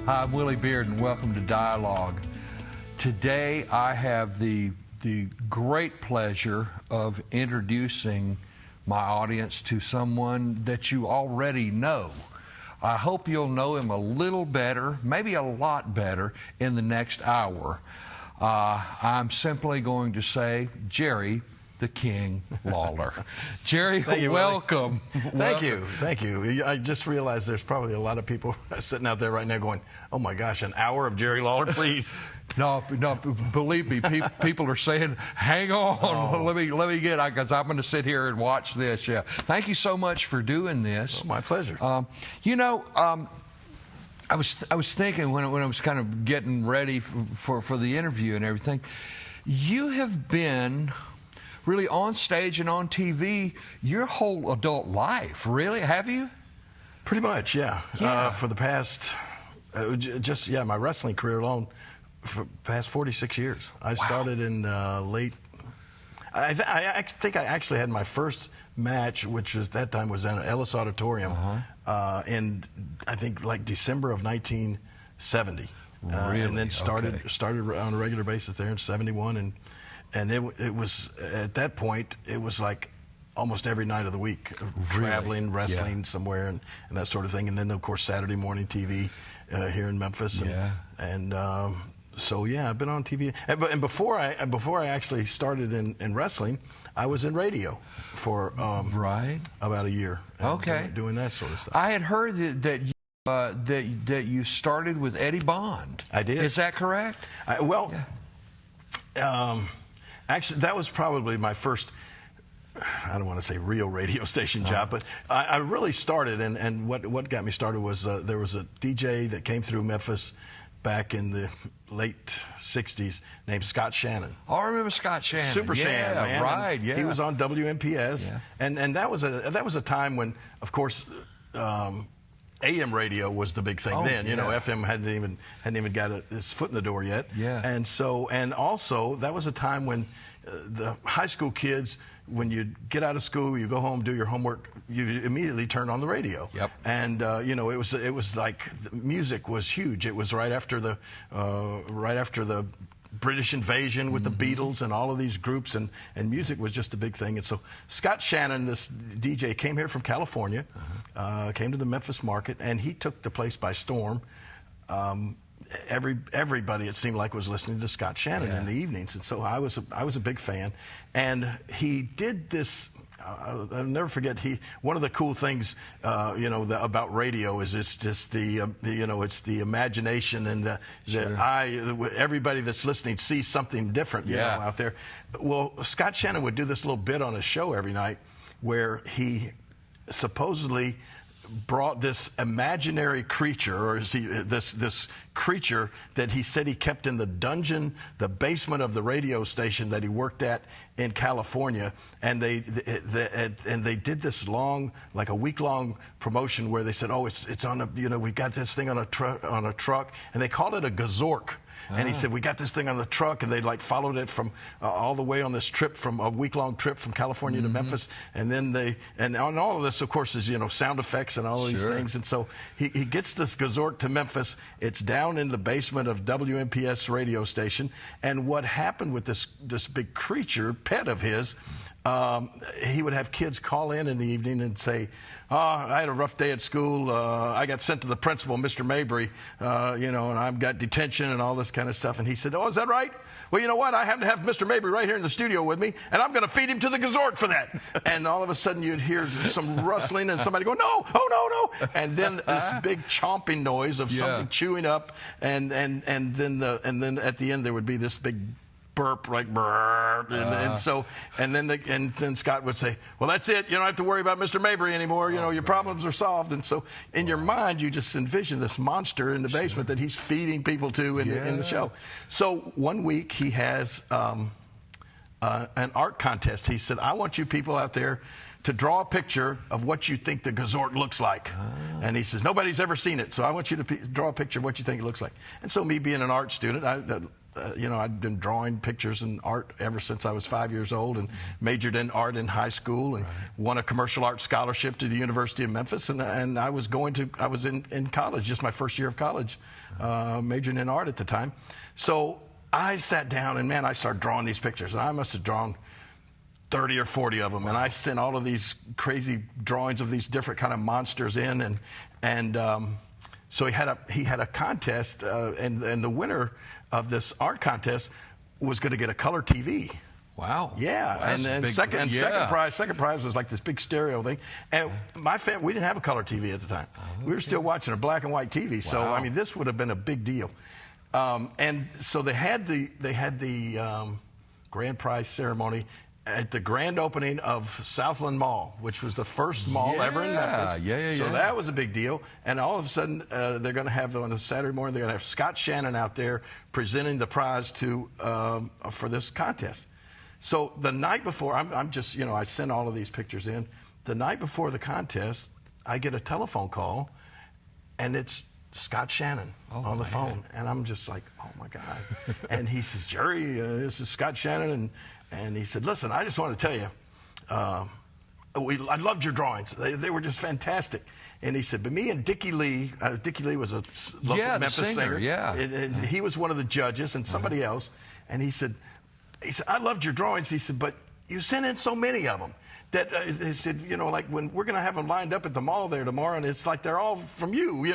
Hi, I'm Willy Bearden. Welcome to Dialogue. Today I have the great pleasure of introducing my audience to someone that you already know. I hope you'll know him a little better, maybe a lot better, in the next hour. I'm simply going to say, Jerry the King Lawler. Jerry, welcome. Thank you. I just realized there's probably a lot of people sitting out there right now going, oh my gosh, an hour of Jerry Lawler, please. No, believe me, people are saying, hang on, let me get, because I'm going to sit here and watch this. Yeah. Thank you so much for doing this. Oh, my pleasure. I was thinking when I was kind of getting ready for the interview and everything, you have been really on stage and on TV your whole adult life, really, have you? Pretty much, yeah. For the past, my wrestling career alone, for the past 46 years. I started in late, I think I actually had my first match, which was that time was in Ellis Auditorium, in I think like December of 1970. Really? And then started on a regular basis there in 71, and it was at that point it was like almost every night of the week, traveling, wrestling somewhere, and that sort of thing. And then of course Saturday morning TV here in Memphis, so yeah, I've been on TV. And before I actually started in wrestling, I was in radio for about a year. Doing that sort of stuff. I had heard that you started with Eddie Bond. I did. Is that correct? Actually, that was probably my first, I don't want to say real radio station job, but I really started, and what got me started was there was a DJ that came through Memphis back in the late 60s named Scott Shannon. Oh, I remember Scott Shannon. Super Shan, man. Right, yeah. He was on WMPS, and that was a time when, of course, AM radio was the big thing then. You know, FM hadn't even got its foot in the door yet. Yeah. And also that was a time when the high school kids, when you get out of school, you go home, do your homework, you immediately turn on the radio. Yep. And it was like the music was huge. It was right after the British invasion with the Beatles and all of these groups, and music was just a big thing. And so Scott Shannon, this DJ, came here from California, came to the Memphis market, and he took the place by storm. Everybody, it seemed like, was listening to Scott Shannon in the evenings, and so I was a big fan. And he did this. I'll never forget. One of the cool things, about radio is it's just it's the imagination and the eye. Everybody that's listening sees something different, out there. Well, Scott Shannon would do this little bit on his show every night, where he supposedly brought this imaginary creature, or this creature that he said he kept in the dungeon, the basement of the radio station that he worked at in California, and they did this long, like a week-long promotion where they said, oh, it's on a, we got this thing on a truck, and they called it a gazork. And he said, we got this thing on the truck, and they followed it from all the way on this trip, from a week-long trip from California to Memphis. And then and on all of this, of course, is, sound effects and all of these things. And so he gets this gazork to Memphis. It's down in the basement of WMPS radio station. And what happened with this big creature, pet of his, he would have kids call in the evening and say, I had a rough day at school. I got sent to the principal, Mr. Mabry, and I've got detention and all this kind of stuff. And he said, oh, is that right? Well, you know what? I happen to have Mr. Mabry right here in the studio with me, and I'm going to feed him to the gazork for that. And all of a sudden you'd hear some rustling and somebody go, no, oh, no. And then this big chomping noise of something chewing up, and then at the end there would be this big burp, like burp, and then Scott would say, well, that's it, you don't have to worry about Mr. Mabry anymore, your problems are solved. And so in your mind you just envision this monster in the basement that he's feeding people to in the show. So one week he has an art contest. He said, I want you people out there to draw a picture of what you think the gazork looks like. And he says, nobody's ever seen it, so I want you to draw a picture of what you think it looks like. And so me being an art student, I'd been drawing pictures and art ever since I was 5 years old, and majored in art in high school, and won a commercial arts scholarship to the University of Memphis. And I was in college, just my first year of college, majoring in art at the time. So I sat down and, man, I started drawing these pictures. And I must have drawn 30 or 40 of them. And I sent all of these crazy drawings of these different kind of monsters in. So he had a contest, and the winner of this art contest was going to get a color TV. Wow. Yeah, well, and then second prize was like this big stereo thing. And we didn't have a color TV at the time. We were still watching a black and white TV. So I mean, this would have been a big deal. And so they had the grand prize ceremony at the grand opening of Southland Mall, which was the first mall ever in Memphis. So that was a big deal. And all of a sudden, they're going to have, on a Saturday morning, they're going to have Scott Shannon out there presenting the prize for this contest. So the night before, I sent all of these pictures in. The night before the contest, I get a telephone call, and it's Scott Shannon on the phone. And I'm just like, oh my God. And he says, Jerry, this is Scott Shannon. And he said, listen, I just want to tell you, I loved your drawings. They were just fantastic. And he said, but me and Dickie Lee was a local Memphis singer. And he was one of the judges, and somebody else. And he said, I loved your drawings. He said, but you sent in so many of them that he said, like when we're going to have them lined up at the mall there tomorrow, and it's like they're all from you,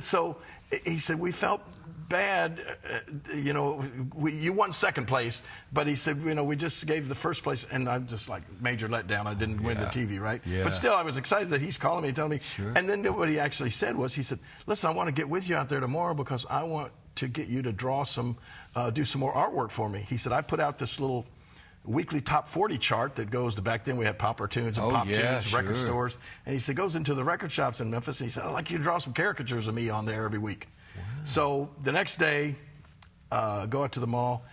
So he said, we felt bad, you won second place, but he said, we just gave the first place, and I'm just like, major letdown. I didn't win the TV, right? Yeah. But still, I was excited that he's calling me, telling me. Sure. And then what he actually said was, he said, listen, I want to get with you out there tomorrow because I want to get you to draw do some more artwork for me. He said, I put out this little weekly top 40 chart that goes to, back then we had Popper Tunes and Pop Tunes, record stores. And he said, goes into the record shops in Memphis. And he said, I'd like you to draw some caricatures of me on there every week. Wow. So the next day, go out to the mall.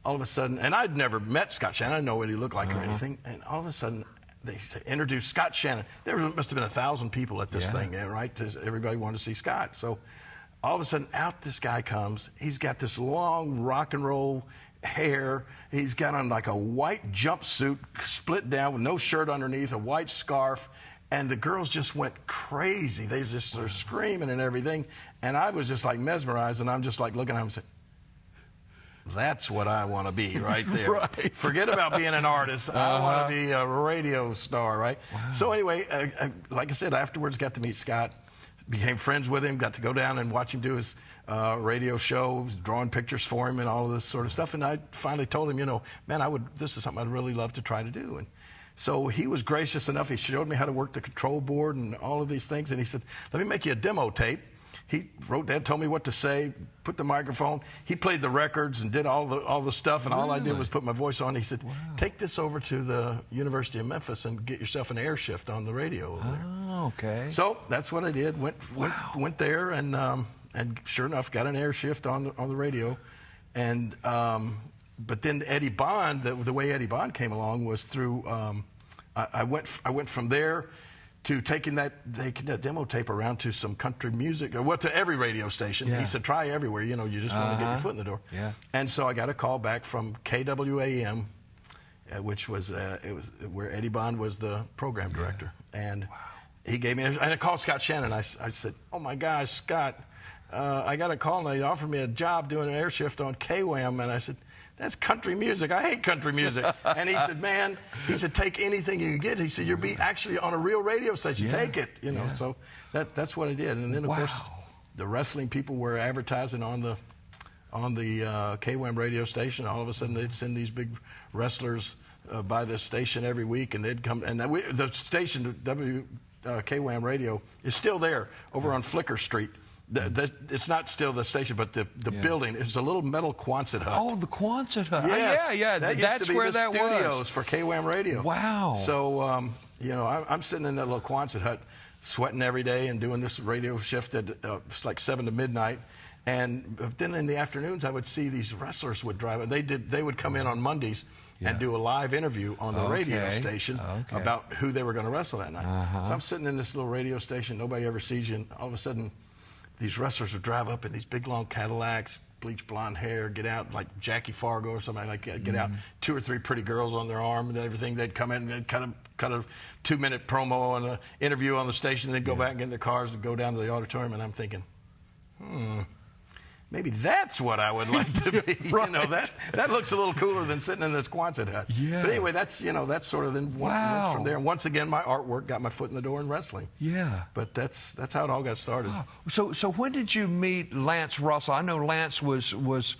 All of a sudden, and I'd never met Scott Shannon. I didn't know what he looked like or anything. And all of a sudden, they introduced Scott Shannon. There must have been 1,000 people at this thing, right? Everybody wanted to see Scott. So all of a sudden, out this guy comes. He's got this long rock and roll hair. He's got on like a white jumpsuit, split down with no shirt underneath, a white scarf. And the girls just went crazy. They just were screaming and everything. And I was just like mesmerized. And I'm just like looking at him and saying, that's what I want to be right there. Right. Forget about being an artist. I want to be a radio star, right? Wow. So anyway, like I said, afterwards got to meet Scott, became friends with him, got to go down and watch him do his radio show, drawing pictures for him and all of this sort of stuff. And I finally told him, man, this is something I'd really love to try to do. And so he was gracious enough. He showed me how to work the control board and all of these things. And he said, let me make you a demo tape. He wrote that, told me what to say, put the microphone. He played the records and did all the stuff, and all I did was put my voice on. He said, take this over to the University of Memphis and get yourself an air shift on the radio over there. Oh, okay. So that's what I did. Went there, and sure enough, got an air shift on the radio. And but then Eddie Bond, the way Eddie Bond came along was through. I went from there to taking that demo tape around to some country music, or to every radio station. He said, try everywhere, you just want to get your foot in the door. Yeah. And so I got a call back from KWAM, which was where Eddie Bond was the program director. And he gave me, and I called Scott Shannon. I said, oh my gosh, Scott, I got a call and they offered me a job doing an air shift on KWAM. And I said, that's country music. I hate country music. And he said, man, take anything you can get. He said, you'll be actually on a real radio station. Take it, So that's what I did. And then, of course, the wrestling people were advertising on the KWAM radio station. All of a sudden, they'd send these big wrestlers by this station every week, and they'd come. And the station, KWAM radio, is still there over on Flicker Street. It's not still the station, but the building is a little metal Quonset hut. Oh, the Quonset hut. Yes. That's where that was. Studios for KWAM Radio. Wow. So, I'm sitting in that little Quonset hut, sweating every day and doing this radio shift at it's like 7 to midnight. And then in the afternoons, I would see these wrestlers would drive. And they would come in on Mondays and do a live interview on the radio station about who they were going to wrestle that night. So I'm sitting in this little radio station. Nobody ever sees you. And all of a sudden, these wrestlers would drive up in these big, long Cadillacs, bleach blonde hair, get out like Jackie Fargo or something like that, get out 2 or 3 pretty girls on their arm and everything. They'd come in and they'd cut a 2-minute promo and an interview on the station. They'd go back and get in their cars and go down to the auditorium. And I'm thinking, maybe that's what I would like to be. Right. You know, that looks a little cooler than sitting in this Quonset hut. Yeah. But anyway, that's sort of then Wow. from there. And once again, my artwork got my foot in the door in wrestling. Yeah. But that's how it all got started. Oh. So when did you meet Lance Russell? I know Lance was really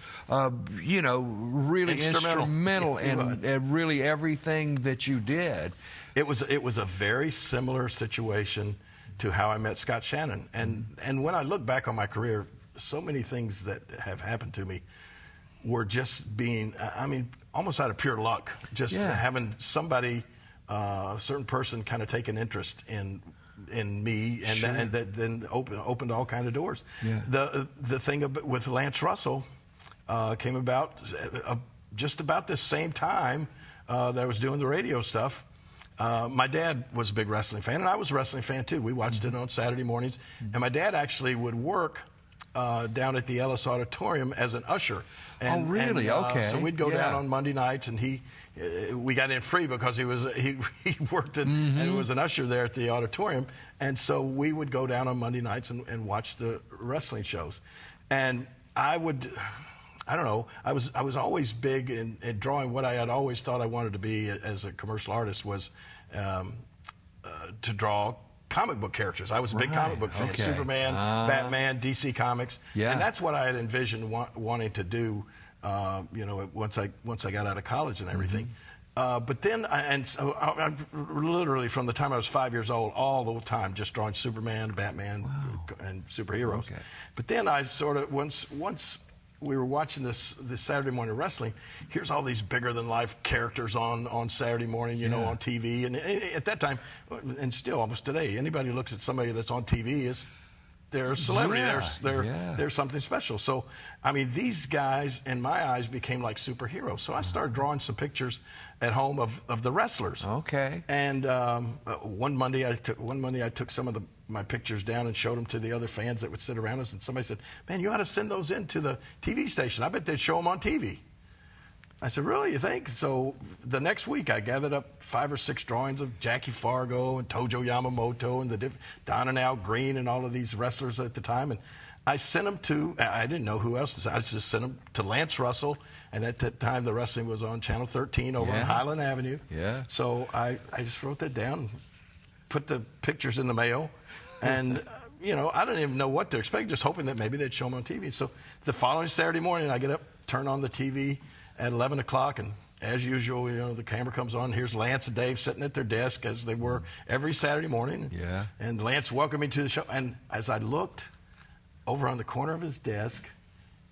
instrumental Yes, he was. in really everything that you did. It was a very similar situation to how I met Scott Shannon. And when I look back on my career, so many things that have happened to me were just being, almost out of pure luck. Just having somebody, a certain person, kind of take an interest in me, and that then opened all kind of doors. Yeah. The thing with Lance Russell came about just about the same time that I was doing the radio stuff. My dad was a big wrestling fan, and I was a wrestling fan too. We watched it on Saturday mornings, and my dad actually would work down at the Ellis Auditorium as an usher. And, oh, really? Okay. So we'd go down on Monday nights, and we got in free because he worked and was an usher there at the auditorium. And so we would go down on Monday nights and watch the wrestling shows. And I don't know, I was always big in drawing. What I had always thought I wanted to be as a commercial artist was to draw comic book characters. I was a big comic book fan. Okay. Superman, Batman, DC Comics. Yeah. And that's what I had envisioned wanting to do, once I got out of college and everything. But then, I literally from the time I was 5 years old, all the time, just drawing Superman, Batman, and superheroes. Okay. But then I sort of, once we were watching this Saturday morning wrestling, here's all these bigger than life characters on Saturday morning, on TV. And at that time, and still almost today, anybody who looks at somebody that's on TV they're a celebrity. They're something special. So, these guys, in my eyes, became like superheroes. So I started drawing some pictures at home of the wrestlers. Okay. And one Monday I took some of my pictures down and showed them to the other fans that would sit around us. And somebody said, "Man, you ought to send those in to the TV station. I bet they'd show them on TV." I said, "Really, you think?" So the next week, I gathered up 5 or 6 drawings of Jackie Fargo and Tojo Yamamoto and Don and Al Green and all of these wrestlers at the time. And I sent them I didn't know who else to send. I just sent them to Lance Russell. And at that time, the wrestling was on Channel 13 over on Highland Avenue. Yeah. So I just wrote that down, put the pictures in the mail. And, I didn't even know what to expect, just hoping that maybe they'd show them on TV. So the following Saturday morning, I get up, turn on the TV at 11 o'clock, and as usual, the camera comes on. Here's Lance and Dave sitting at their desk, as they were every Saturday morning. Yeah. And Lance welcomed me to the show. And as I looked over on the corner of his desk,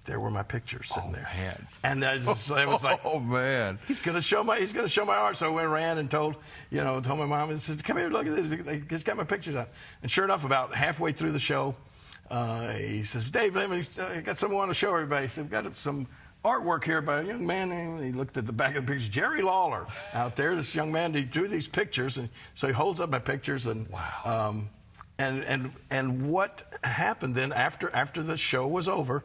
there were my pictures sitting there. Man. And I was like, "Oh man, he's gonna show my art." So I went and ran and told my mom, and said, "Come here, look at this. He's got my pictures out." And sure enough, about halfway through the show, he says, "Dave, I got someone I want to show everybody." He said, "We've got some artwork here by a young man," and he looked at the back of the pictures. Jerry Lawler out there, this young man, he drew these pictures, and so he holds up my pictures. And wow. And what happened then after the show was over?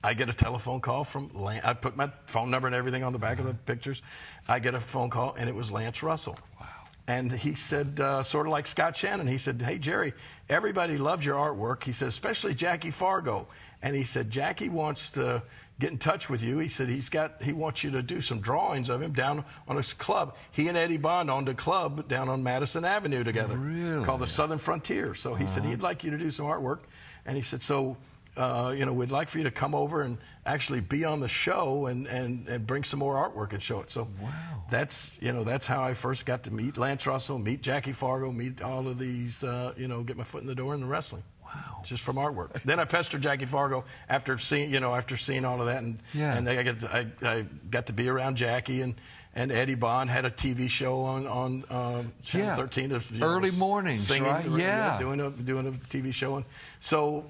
I get a telephone call from Lance. I put my phone number and everything on the back of the pictures. I get a phone call, and it was Lance Russell. Wow. And he said, sort of like Scott Shannon, he said, "Hey, Jerry, everybody loves your artwork." He said, "Especially Jackie Fargo." And he said, "Jackie wants to get in touch with you." He said, he wants you to do some drawings of him down on his club. He and Eddie Bond owned a club down on Madison Avenue together. Really? Called the Southern Frontier. So he said he'd like you to do some artwork. And he said, "So, we'd like for you to come over and actually be on the show and bring some more artwork and show it." So that's how I first got to meet Lance Russell, meet Jackie Fargo, meet all of these, get my foot in the door in the wrestling. Wow. Just from artwork. Then I pestered Jackie Fargo after seeing all of that, and I got to be around Jackie, and Eddie Bond had a TV show on Channel 13. Early mornings, singing, right? Yeah. Doing a TV show. And so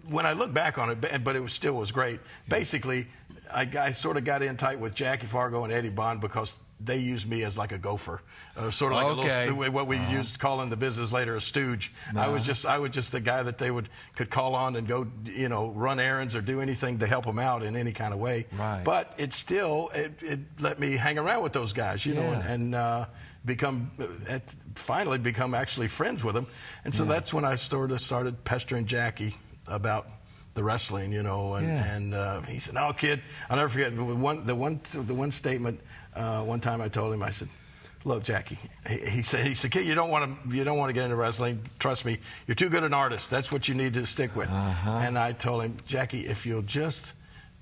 when I look back on it, but it was great. Basically, I sort of got in tight with Jackie Fargo and Eddie Bond because they used me as like a gopher, sort of like Okay. a little, what we used to call in the business later a stooge. I was just the guy that they could call on and go, run errands or do anything to help them out in any kind of way. Right. But it let me hang around with those guys, and finally become actually friends with them. And so that's when I started pestering Jackie about the wrestling, and he said, "No, kid, I'll never forget the one statement. One time I told him, I said, 'Look, Jackie,' he said, kid, you don't want to get into wrestling. Trust me, you're too good an artist. That's what you need to stick with." And I told him, "Jackie, if you'll just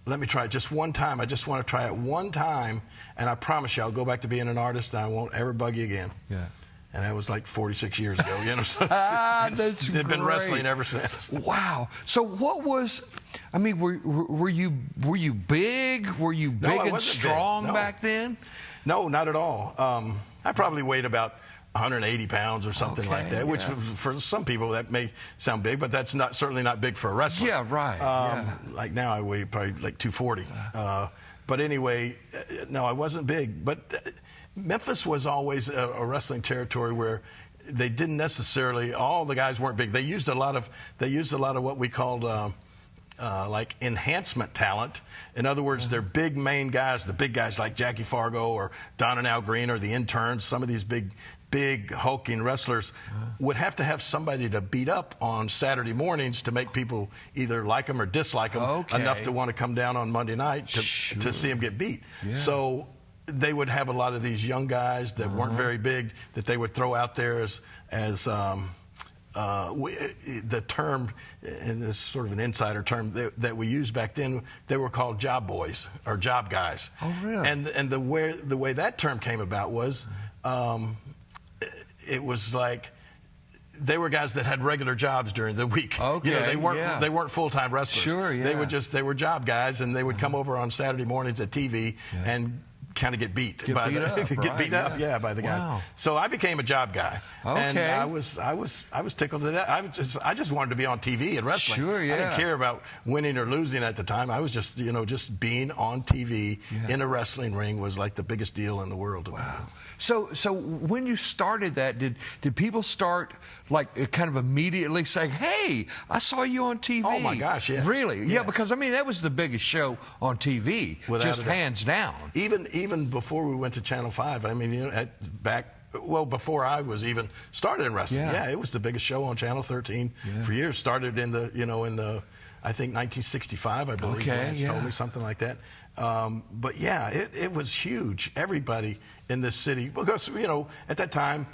let me try it just one time. I just want to try it one time, and I promise you, I'll go back to being an artist, and I won't ever bug you again." Yeah. And that was like 46 years ago, So That's they've been great. wrestling ever since. Wow. So what was? I mean, were you big? Were you No, big I and wasn't big. strong No. back then? No, not at all. I probably weighed about 180 pounds or something like Okay, that, which yeah. for some people that may sound big, but that's certainly not big for a wrestler. Yeah, right. Like now I weigh probably like 240. But anyway, no, I wasn't big. But Memphis was always a wrestling territory where they didn't necessarily, all the guys weren't big. They used a lot of what we called like enhancement talent. In other words, they're big main guys, the big guys like Jackie Fargo or Don and Al Green or the interns. Some of these big hulking wrestlers would have to have somebody to beat up on Saturday mornings to make people either like them or dislike them enough to want to come down on Monday night to see them get beat. Yeah. So they would have a lot of these young guys that weren't very big that they would throw out there as the term, and this is sort of an insider term that we used back then, they were called job boys or job guys. Oh, really? And the way that term came about was, it was like they were guys that had regular jobs during the week. Okay, they weren't full-time wrestlers. Sure, yeah. They were job guys, and they would come over on Saturday mornings at TV and kind of get beat by the guys. Wow. So I became a job guy. Okay. And I was tickled to death. I just wanted to be on TV and wrestling. Sure, yeah. I didn't care about winning or losing at the time. I was just being on TV in a wrestling ring was like the biggest deal in the world. Wow. So when you started that, did people start like kind of immediately saying, "Hey, I saw you on TV"? Oh my gosh, yeah. Really? Yeah, because I mean that was the biggest show on TV, Without just a doubt. hands down. Even before we went to Channel 5, I mean, before I was even started in wrestling, it was the biggest show on Channel 13 for years. Started in the I think 1965, I believe. Lance told me something like that. But yeah, it was huge. Everybody in this city, because at that time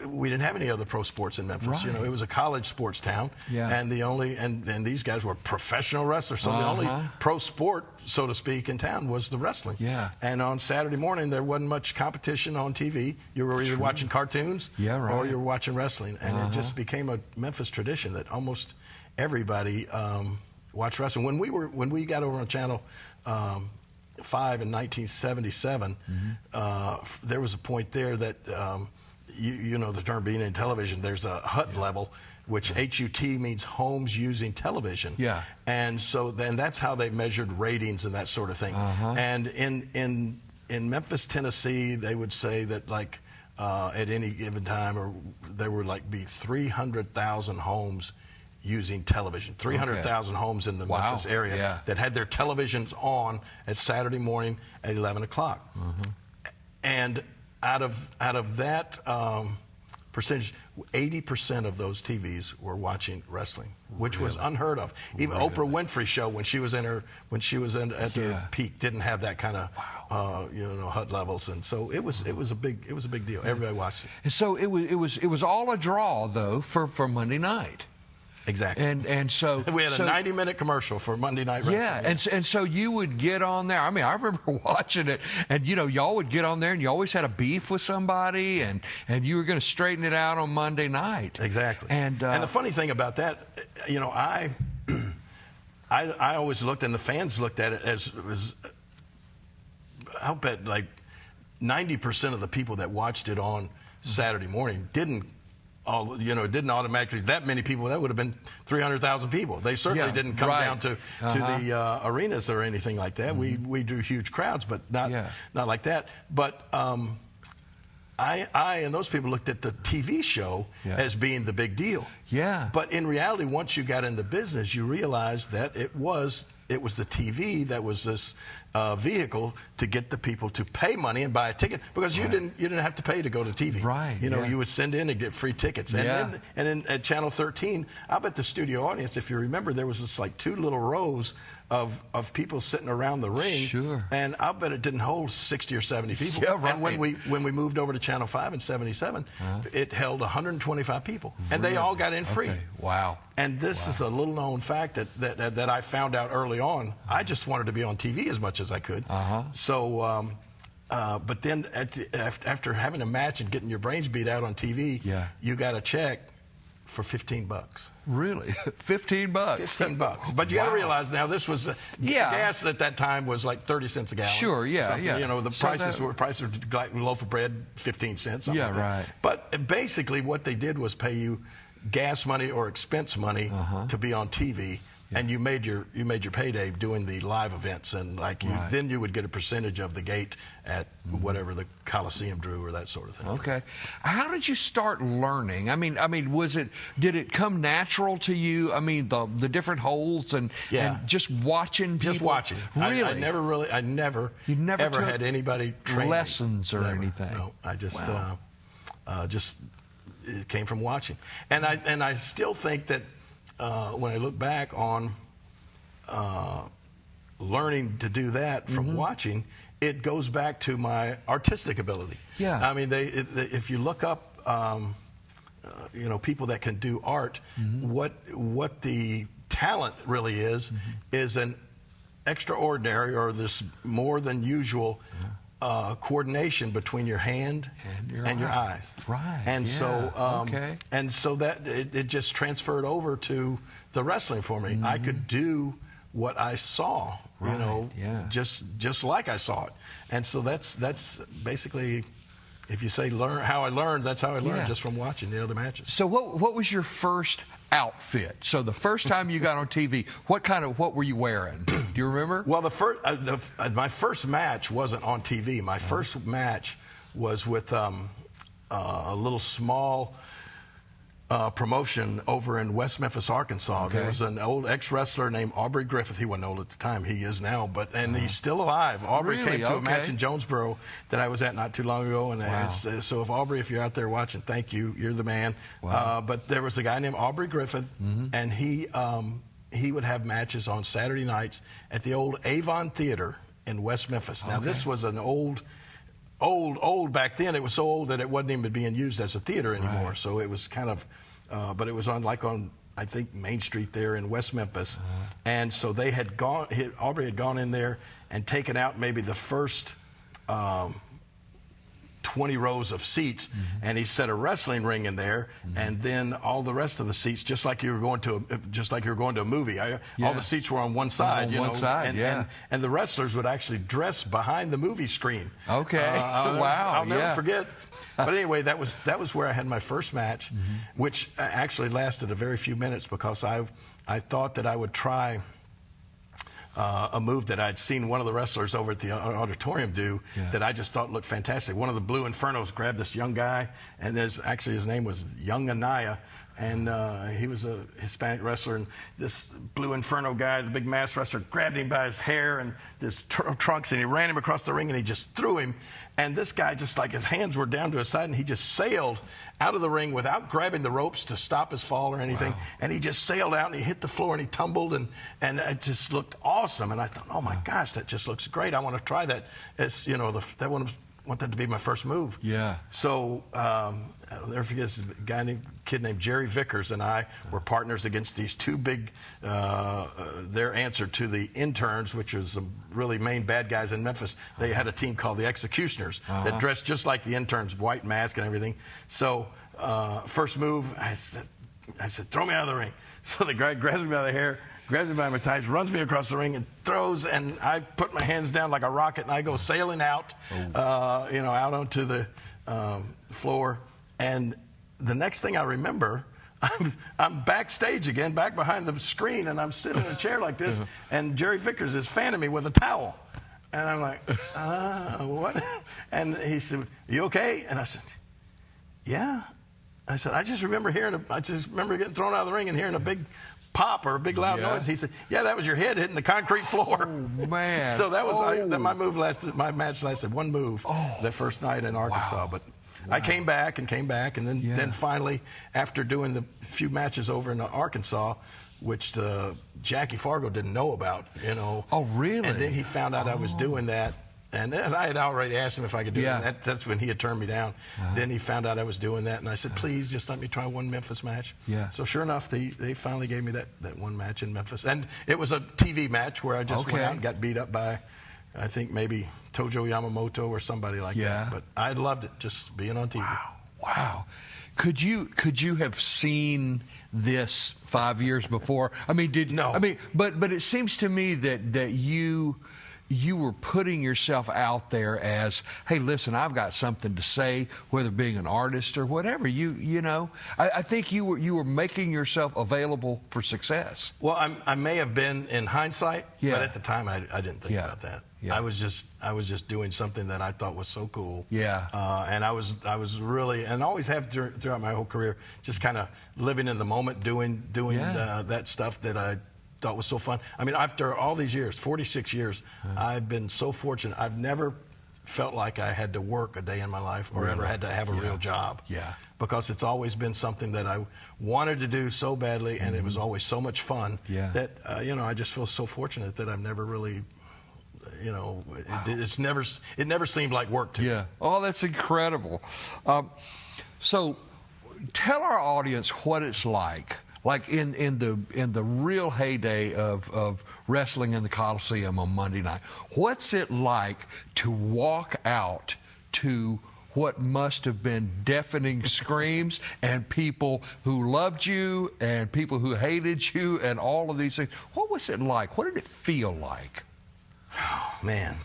we didn't have any other pro sports in Memphis. Right. It was a college sports town, and and these guys were professional wrestlers. So the only pro sport, so to speak, in town was the wrestling. Yeah. And on Saturday morning, there wasn't much competition on TV. You were either watching cartoons or you were watching wrestling, and it just became a Memphis tradition that almost everybody watched wrestling. When we got over on Channel 5 in 1977, there was a point there that. You know the term being in television, there's a HUT level, which HUT means homes using television. Yeah. And so then that's how they measured ratings and that sort of thing. And in Memphis, Tennessee, they would say that like at any given time there would like be 300,000 homes using television. 300,000 homes in the Memphis area that had their televisions on at Saturday morning at 11 o'clock. And out of that percentage, 80% of those TVs were watching wrestling, which was unheard of. Even Oprah Winfrey's show, when she was at her peak, didn't have that kind of HUT levels, and so it was a big deal. Everybody watched it. And so it was all a draw though for Monday night. Exactly. And so we had a 90-minute commercial for Monday Night Wrestling. Yeah, and so you would get on there. I mean, I remember watching it, and y'all would get on there, and you always had a beef with somebody, and you were going to straighten it out on Monday night. Exactly. And the funny thing about that, I always looked, and the fans looked at it as I'll bet like 90% of the people that watched it on Saturday morning didn't it didn't automatically that many people. That would have been 300,000 people. They certainly didn't come down to the arenas or anything like that. We drew huge crowds, but not like that. But I and those people looked at the TV show as being the big deal. Yeah. But in reality, once you got in the business, you realized that it was the TV that was this vehicle to get the people to pay money and buy a ticket, because you didn't have to pay to go to TV. Right. You would send in and get free tickets. And then at Channel 13, I bet the studio audience, if you remember, there was just like 2 little rows of people sitting around the ring. Sure. And I bet it didn't hold 60 or 70 people. Yeah, right. And when we moved over to Channel 5 in '77, it held 125 people. And they all got in free. Okay. Wow. And this is a little known fact that I found out early on. I just wanted to be on TV as much as I could. So, but then after having a match and getting your brains beat out on TV, you got a check for $15. Really? $15? $15. But you got to realize now, this was gas at that time was like 30 cents a gallon. Sure, the prices were like a loaf of bread, 15 cents. Yeah, right. But basically what they did was pay you gas money or expense money to be on TV. And you made your payday doing the live events, and then you would get a percentage of the gate at whatever the Coliseum drew or that sort of thing. Okay, how did you start learning? I mean, did it come natural to you? I mean, the different holes and just watching people. Just watching. Really, I never ever had anybody train lessons or anything. No, I just it came from watching, and I still think that. When I look back on learning to do that from watching, it goes back to my artistic ability. Yeah. I mean, if you look up, people that can do art, what the talent really is an extraordinary, or this more than usual coordination between your hand and your eyes. Right. And so that it just transferred over to the wrestling for me. I could do what I saw, just like I saw it. And so that's basically, if you say how I learned, that's how I learned, just from watching the other matches. So what was your first outfit? So the first time you got on TV, what were you wearing? Do you remember? Well, my first match wasn't on TV. My first match was with a little small promotion over in West Memphis, Arkansas. Okay. There was an old ex-wrestler named Aubrey Griffith. He wasn't old at the time. He is now, and he's still alive. Aubrey came to a match in Jonesboro that I was at not too long ago. And so if Aubrey, if you're out there watching, thank you. You're the man. Wow. But there was a guy named Aubrey Griffith, and he would have matches on Saturday nights at the old Avon Theater in West Memphis. Now, this was an old back then. It was so old that it wasn't even being used as a theater anymore. Right. So it was kind of, but it was on I think Main Street there in West Memphis. And so they had Aubrey had gone in there and taken out maybe the first 20 rows of seats, and he set a wrestling ring in there, and then all the rest of the seats, just like you were going to a movie. All the seats were on one side, and the wrestlers would actually dress behind the movie screen. Okay, I'll never forget. But anyway, that was where I had my first match, which actually lasted a very few minutes, because I thought that I would try a move that I'd seen one of the wrestlers over at the auditorium do that I just thought looked fantastic. One of the Blue Infernos grabbed this young guy, and his name was Young Anaya, and he was a Hispanic wrestler, and this Blue Inferno guy, the big mass wrestler, grabbed him by his hair and his trunks, and he ran him across the ring, and he just threw him. And this guy, just like his hands were down to his side, and he just sailed out of the ring without grabbing the ropes to stop his fall or anything. Wow. And he just sailed out, and he hit the floor, and he tumbled, and it just looked awesome. And I thought, oh my gosh, that just looks great. I want to try that. It's, I want that to be my first move. Yeah. So I'll never forget this kid named Jerry Vickers and I were partners against these two big, their answer to the Interns, which was the really main bad guys in Memphis. They had a team called the Executioners that dressed just like the Interns, white mask and everything. So first move, I said, throw me out of the ring. So the guy grabs me by the hair, grabs me by my ties, runs me across the ring, and throws, and I put my hands down like a rocket, and I go sailing out, out onto the floor, and the next thing I remember, I'm backstage again, back behind the screen, and I'm sitting in a chair like this, and Jerry Vickers is fanning me with a towel. And I'm like, what? And he said, you okay? And I said, yeah. I said, I just remember getting thrown out of the ring and hearing a big pop or a big loud noise. He said, yeah, that was your head hitting the concrete floor. Oh, man. So that was my match lasted one move that first night in Arkansas. But I came back, and then finally, after doing the few matches over in Arkansas, which Jackie Fargo didn't know about, Oh, really? And then he found out I was doing that. And then I had already asked him if I could do it. That's when he had turned me down. Then he found out I was doing that, and I said, please, just let me try one Memphis match. So sure enough, they finally gave me that one match in Memphis. And it was a TV match where I just went out and got beat up by, I think, maybe Tojo Yamamoto or somebody like that. But I loved it, just being on TV. Wow. Could you have seen this 5 years before? I mean, No. I mean, but it seems to me that you were putting yourself out there as, hey, listen, I've got something to say, whether being an artist or whatever. I think you were making yourself available for success. Well, I may have been in hindsight, but at the time I didn't think about that. I was just doing something that I thought was so cool. And I was really, and always have throughout my whole career, just kind of living in the moment, doing that stuff that I thought was so fun. I mean, after all these years, 46 years, I've been so fortunate. I've never felt like I had to work a day in my life or ever had to have a real job. Because it's always been something that I wanted to do so badly, and it was always so much fun that, I just feel so fortunate that I've never really, it never seemed like work to me. Oh, that's incredible. So tell our audience what it's like in the real heyday of wrestling in the Coliseum on Monday night. What's it like to walk out to what must have been deafening screams and people who loved you and people who hated you and all of these things? What was it like? What did it feel like? Oh, man.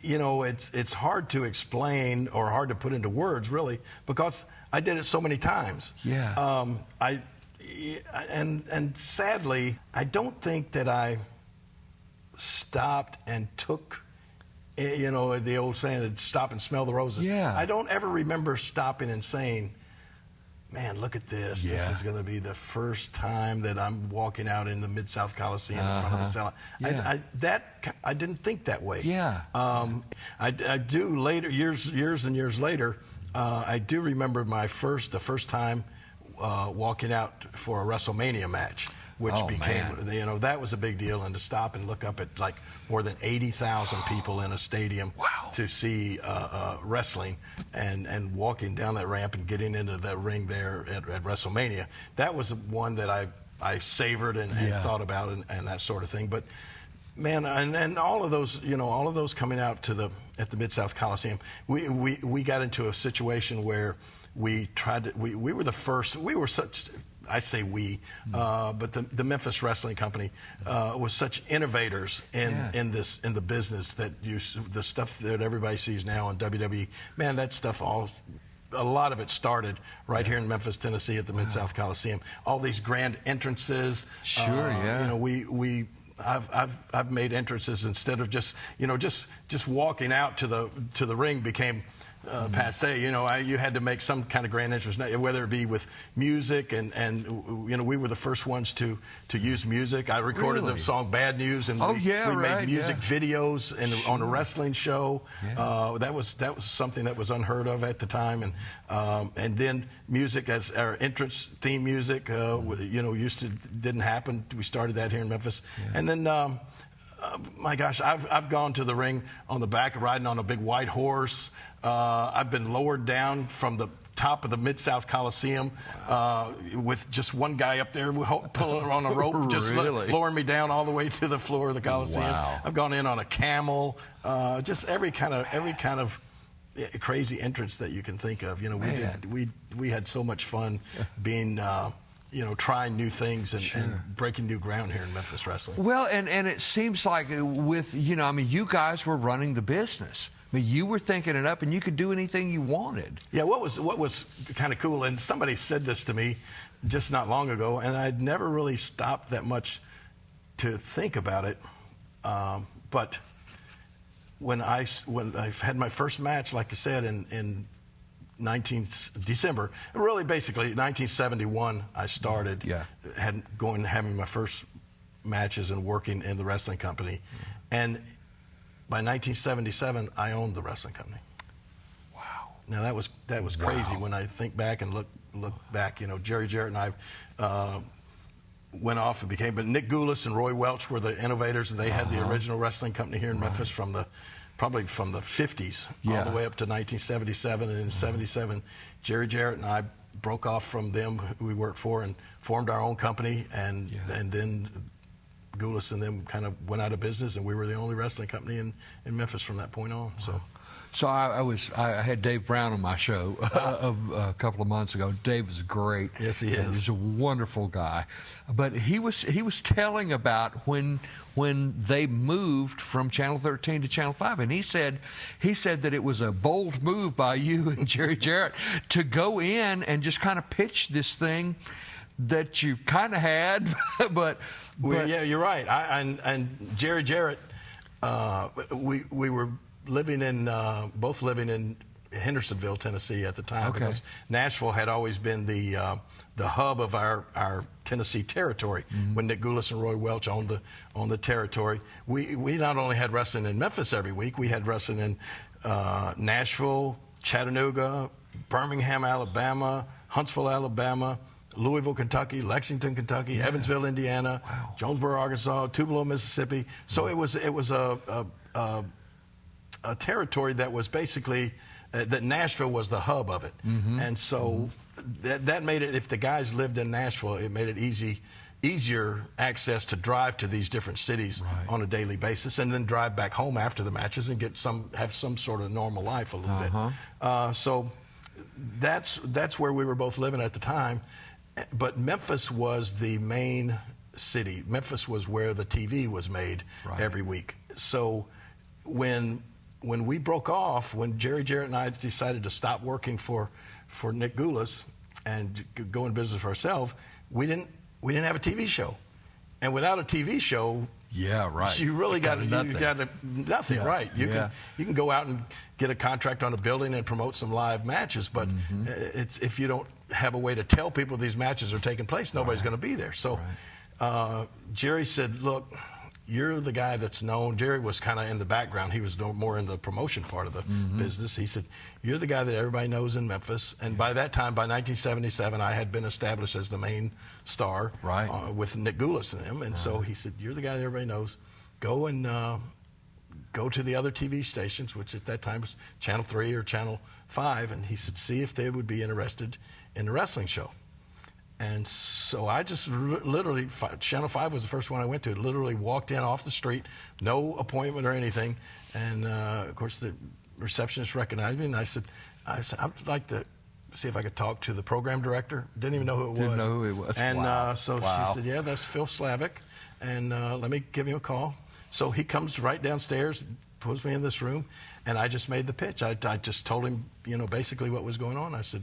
It's hard to explain or hard to put into words, really, because I did it so many times. And sadly, I don't think that I stopped and took, the old saying, stop and smell the roses. I don't ever remember stopping and saying, man, look at this. This is going to be the first time that I'm walking out in the Mid-South Coliseum in front of the cell. I didn't think that way. I do later, years and years later, I do remember the first time walking out for a WrestleMania match, which became, that was a big deal. And to stop and look up at like more than 80,000 people in a stadium to see wrestling and walking down that ramp and getting into that ring there at WrestleMania, that was one that I savored and thought about and that sort of thing. But man, and all of those coming out at the Mid-South Coliseum, we got into a situation where we were the first. We were such. I say we, but the Memphis Wrestling Company was such innovators in the business that the stuff that everybody sees now on WWE. Man, that stuff a lot of it started right here in Memphis, Tennessee, at the Mid-South Coliseum. All these grand entrances. I've made entrances instead of just walking out to the ring became passe. You had to make some kind of grand entrance, whether it be with music and we were the first ones to use music. I recorded the song "Bad News" and we made music videos on a wrestling show. That was something that was unheard of at the time, and then music as our entrance theme music. Didn't happen. We started that here in Memphis, and then. My gosh, I've gone to the ring on the back, riding on a big white horse. I've been lowered down from the top of the Mid-South Coliseum with just one guy up there pulling on a rope, just lowering me down all the way to the floor of the Coliseum. I've gone in on a camel, just every kind of crazy entrance that you can think of. We had so much fun being. Trying new things and breaking new ground here in Memphis wrestling. Well, and it seems like you guys were running the business I mean, you were thinking it up, and you could do anything you wanted. Yeah, what was kind of cool, and somebody said this to me just not long ago, and I'd never really stopped that much to think about it. But when I had my first match, like I said, in December, really basically 1971, I started having my first matches and working in the wrestling company, and by 1977, I owned the wrestling company. Wow! Now that was crazy when I think back and look back. You know, Jerry Jarrett and I went off and became, but Nick Goulas and Roy Welch were the innovators, and they had the original wrestling company here in Memphis probably from the 50s all the way up to 1977. And in 77, Jerry Jarrett and I broke off from them who we worked for and formed our own company, and then Goulas and them kind of went out of business, and we were the only wrestling company in Memphis from that point on. So I had Dave Brown on my show a couple of months ago. Dave is great. Yes, he is. He's a wonderful guy. But he was telling about when they moved from Channel 13 to Channel 5, and he said that it was a bold move by you and Jerry Jarrett to go in and just kind of pitch this thing that you kind of had, but yeah, you're right. And Jerry Jarrett, we were both living in Hendersonville, Tennessee at the time, because Nashville had always been the hub of our Tennessee territory. When Nick Goulas and Roy Welch owned the territory, we not only had wrestling in Memphis every week, we had wrestling in Nashville, Chattanooga, Birmingham, Alabama, Huntsville, Alabama, Louisville, Kentucky, Lexington, Kentucky, Evansville, Indiana, Jonesboro, Arkansas, Tupelo, Mississippi. So it was a territory that was basically that Nashville was the hub of it, and so that made it. If the guys lived in Nashville, it made it easier access to drive to these different cities on a daily basis, and then drive back home after the matches and have some sort of normal life a little bit. So that's where we were both living at the time. But Memphis was the main city. Memphis was where the TV was made every week. So when we broke off, when Jerry Jarrett and I decided to stop working for Nick Goulas and go in business for ourselves, we didn't have a TV show. And without a TV show, you really got nothing, right? You can go out and get a contract on a building and promote some live matches, but if you don't have a way to tell people these matches are taking place, nobody's going to be there. So Jerry said, look, you're the guy that's known. Jerry was kind of in the background. He was more in the promotion part of the business. He said, you're the guy that everybody knows in Memphis. And by that time, by 1977, I had been established as the main star with Nick Goulas and them. And so he said, you're the guy that everybody knows. Go and go to the other TV stations, which at that time was Channel 3 or Channel 5. And he said, see if they would be interested in the wrestling show. And so I just literally, Channel 5 was the first one I went to, literally walked in off the street, no appointment or anything. And of course the receptionist recognized me, and I said, I'd like to see if I could talk to the program director. Didn't even know who it was. Didn't know who it was. And so she said, yeah, that's Phil Slavic, and let me give him a call. So he comes right downstairs, pulls me in this room, and I just made the pitch. I just told him, basically what was going on. I said,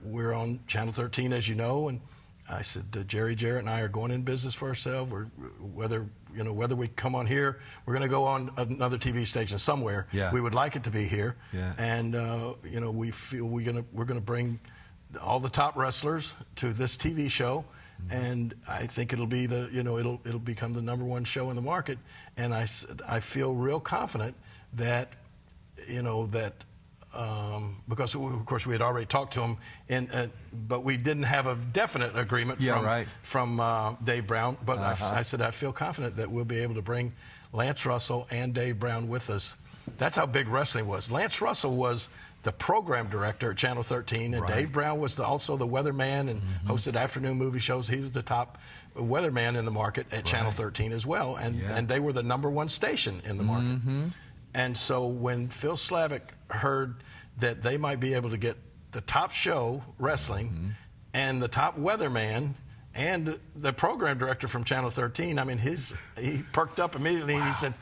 we're on Channel 13, as you know, and I said, Jerry Jarrett and I are going in business for ourselves. Whether we come on here, we're going to go on another TV station somewhere. We would like it to be here, and we feel we're going to bring all the top wrestlers to this TV show. And I think it'll be it'll become the #1 show in the market. And I said, I feel real confident that, because of course we had already talked to him, but we didn't have a definite agreement from Dave Brown. But I said, I feel confident that we'll be able to bring Lance Russell and Dave Brown with us. That's how big wrestling was. Lance Russell was the program director at Channel 13, and Dave Brown was also the weatherman and hosted afternoon movie shows. He was the top weatherman in the market at Channel 13 as well, and they were the #1 station in the market. And so when Phil Slavic heard that they might be able to get the top show, wrestling, and the top weatherman, and the program director from Channel 13, I mean, he perked up immediately, and he said,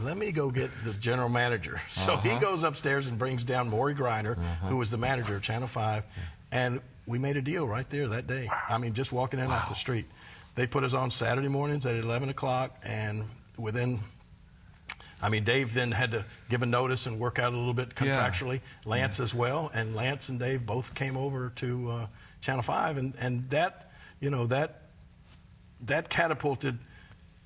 let me go get the general manager. So he goes upstairs and brings down Maury Griner, who was the manager of Channel 5, and we made a deal right there that day. I mean, just walking in off the street. They put us on Saturday mornings at 11 o'clock, and within, I mean, Dave then had to give a notice and work out a little bit contractually. Lance as well, and Lance and Dave both came over to Channel 5, and that, you know, that catapulted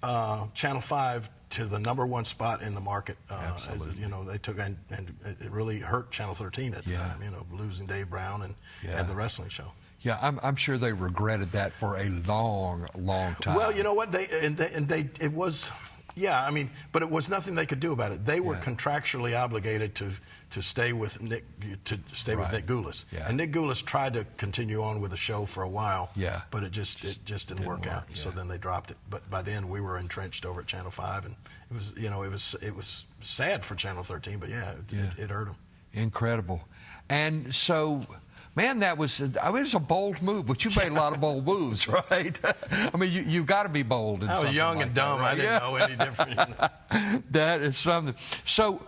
Channel 5 to the #1 spot in the market. Absolutely. You know, they took, and it really hurt Channel 13 at the time, you know, losing Dave Brown and the wrestling show. Yeah, I'm sure they regretted that for a long, long time. Well, you know what? It was, yeah, I mean, but it was nothing they could do about it. They were contractually obligated to stay with Nick, with Nick Goulas. Yeah. And Nick Goulas tried to continue on with the show for a while. Yeah. But it just didn't work out. Yeah. So then they dropped it. But by then we were entrenched over at Channel 5, and it was, you know, it was sad for Channel 13, but it hurt them. Incredible. And so, man, it was a bold move, but you made a lot of bold moves, right? I mean, you got to be bold. I was young and dumb. That, right? I didn't know any different. You know? That is something. So,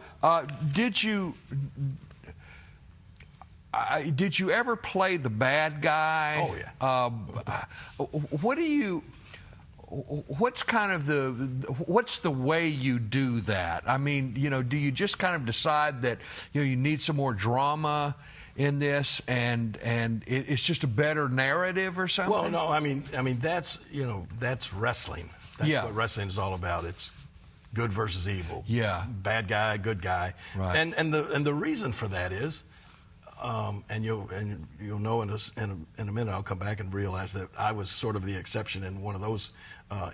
did you ever play the bad guy? Oh yeah. What's the way you do that? I mean, you know, do you just kind of decide that, you know, you need some more drama in this, and it's just a better narrative or something? Well, no, I mean that's, you know, that's wrestling. That's what wrestling is all about. It's good versus evil. Yeah. Bad guy, good guy. Right. And the reason for that is, and you'll know in a minute, I'll come back and realize that I was sort of the exception in one of those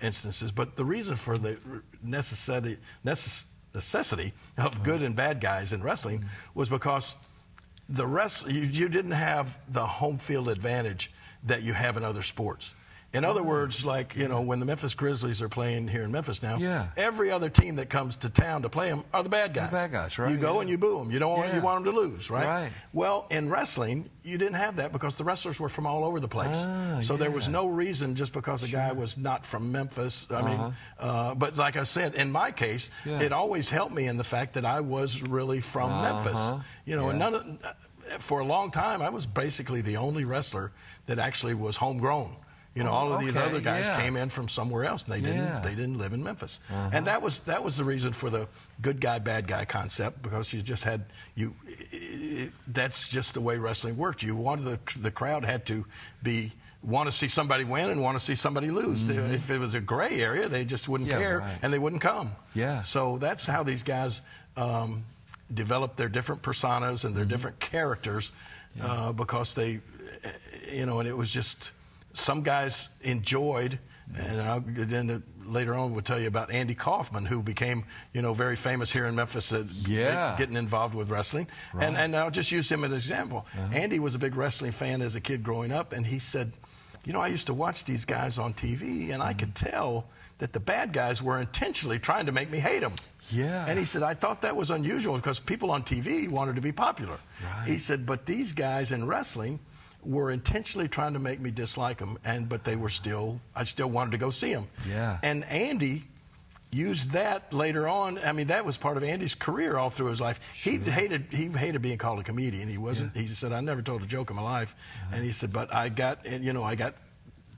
instances. But the reason for the necessity of good and bad guys in wrestling was because you didn't have the home field advantage that you have in other sports. In other words, like, you know, when the Memphis Grizzlies are playing here in Memphis now, every other team that comes to town to play them are the bad guys. The bad guys, right? You go and you boo them. You don't want, you want them to lose, right? Right. Well, in wrestling, you didn't have that because the wrestlers were from all over the place. So there was no reason just because a guy was not from Memphis. I mean, but like I said, in my case, it always helped me in the fact that I was really from Memphis. You know, and for a long time, I was basically the only wrestler that actually was homegrown. You know, all of these other guys came in from somewhere else, and they didn't live in Memphis. And that was the reason for the good guy, bad guy concept, because you just had that's just the way wrestling worked. You wanted the crowd had to want to see somebody win and want to see somebody lose. If it was a gray area, they just wouldn't care, and they wouldn't come. So that's how these guys developed their different personas and their different characters, because they, you know, and it was just. Some guys enjoyed, and then later on we'll tell you about Andy Kaufman, who became, you know, very famous here in Memphis getting involved with wrestling. And I'll just use him as an example. Andy was a big wrestling fan as a kid growing up, and he said, you know, I used to watch these guys on TV, and I could tell that the bad guys were intentionally trying to make me hate them. And he said, I thought that was unusual because people on TV wanted to be popular. He said, but these guys in wrestling were intentionally trying to make me dislike them, but they were I still wanted to go see them. And Andy used that later on. I mean, that was part of Andy's career all through his life. He hated being called a comedian. He wasn't. He said, I never told a joke in my life. And he said, but I got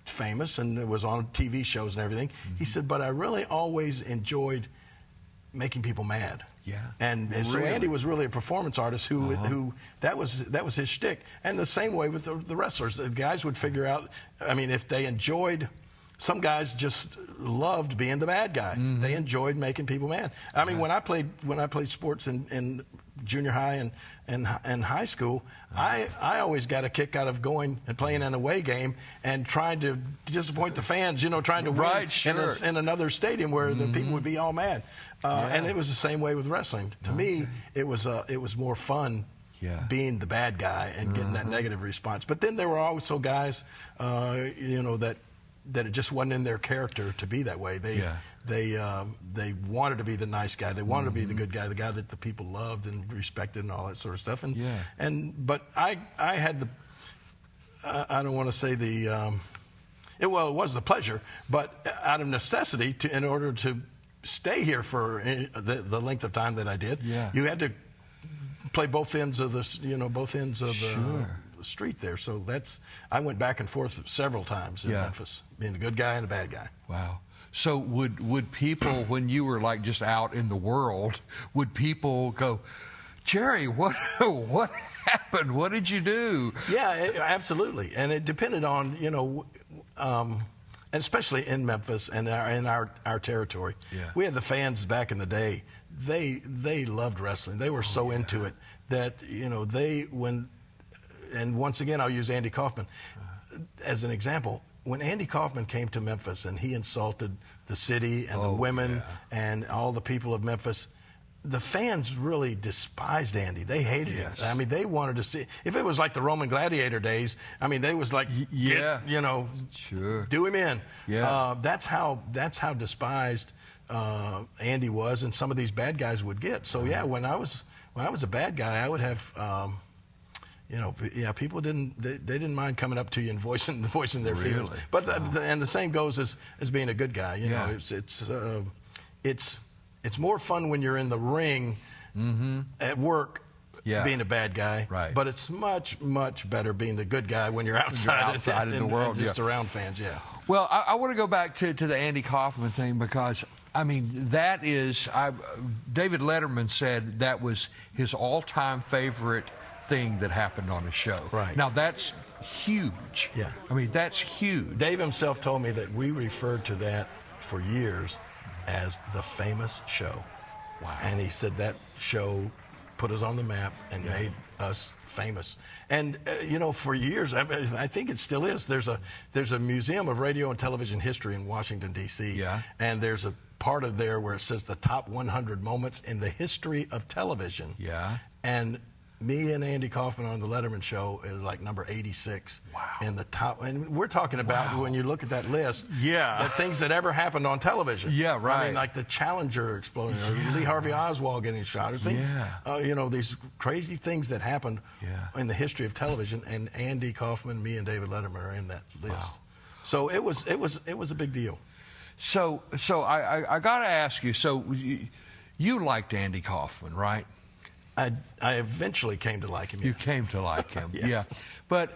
famous and was on TV shows and everything. He said, but I really always enjoyed making people mad. And so Andy was really a performance artist who that was his shtick. And the same way with the wrestlers. The guys would figure out, I mean, if they enjoyed, some guys just loved being the bad guy. They enjoyed making people mad. I mean, when I played sports in junior high and high school, I always got a kick out of going and playing an away game and trying to disappoint the fans, you know, trying to win in another stadium where the people would be all mad. And it was the same way with wrestling. To me, it was more fun being the bad guy and getting that negative response. But then there were also guys, you know, that it just wasn't in their character to be that way. They wanted to be the nice guy. They wanted to be the good guy, the guy that the people loved and respected and all that sort of stuff. But I had I don't want to say it was the pleasure, but out of necessity in order to stay here for the length of time that I did. Yeah. You had to play both ends of the Sure. street there. So I went back and forth several times in Memphis, being a good guy and a bad guy. Wow. So would people, when you were like just out in the world, would people go, Jerry, what happened? What did you do? Yeah, absolutely. And it depended on, and especially in Memphis and in our territory. Yeah. We had the fans back in the day. They loved wrestling. They were so into it that, and once again, I'll use Andy Kaufman as an example. When Andy Kaufman came to Memphis and he insulted the city and the women and all the people of Memphis, the fans really despised Andy. They hated him. I mean, they wanted to see. If it was like the Roman gladiator days, I mean, they was like, sure, do him in. Yeah. That's how despised Andy was, and some of these bad guys would get. So yeah, when I was a bad guy, I would have. People didn't mind coming up to you and voicing their feelings. But and the same goes as being a good guy. You know, it's more fun when you're in the ring at work being a bad guy. Right. But it's much better being the good guy when you're outside in the world, and just around fans. Yeah. Well, I want to go back to the Andy Kaufman thing because. I mean, that is, David Letterman said that was his all-time favorite thing that happened on his show. Right. Now, that's huge. Yeah. I mean, that's huge. Dave himself told me that we referred to that for years as the famous show. Wow. And he said that show put us on the map and made us famous. And, for years, I think it still is. There's a Museum of Radio and Television History in Washington, D.C. Yeah. And there's a part of there where it says the top 100 moments in the history of television. Yeah. And me and Andy Kaufman on the Letterman show is like number 86 in the top. And we're talking about when you look at that list, the things that ever happened on television. Yeah, right. I mean, like the Challenger explosion, or Lee Harvey Oswald getting shot, or things, these crazy things that happened in the history of television. And Andy Kaufman, me, and David Letterman are in that list. Wow. So it was a big deal. So I got to ask you. So you liked Andy Kaufman, right? I eventually came to like him. You came to like him, Yes. yeah. But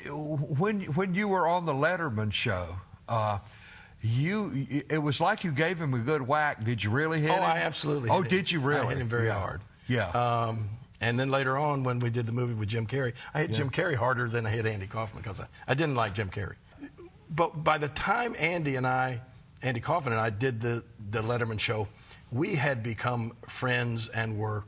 when you were on the Letterman show, it was like you gave him a good whack. Did you really hit him? I absolutely. Oh, hit did you really? I hit him very hard. Yeah. And then later on, when we did the movie with Jim Carrey, I hit Jim Carrey harder than I hit Andy Kaufman because I didn't like Jim Carrey. But by the time Andy Kaufman and I did the Letterman show, we had become friends and were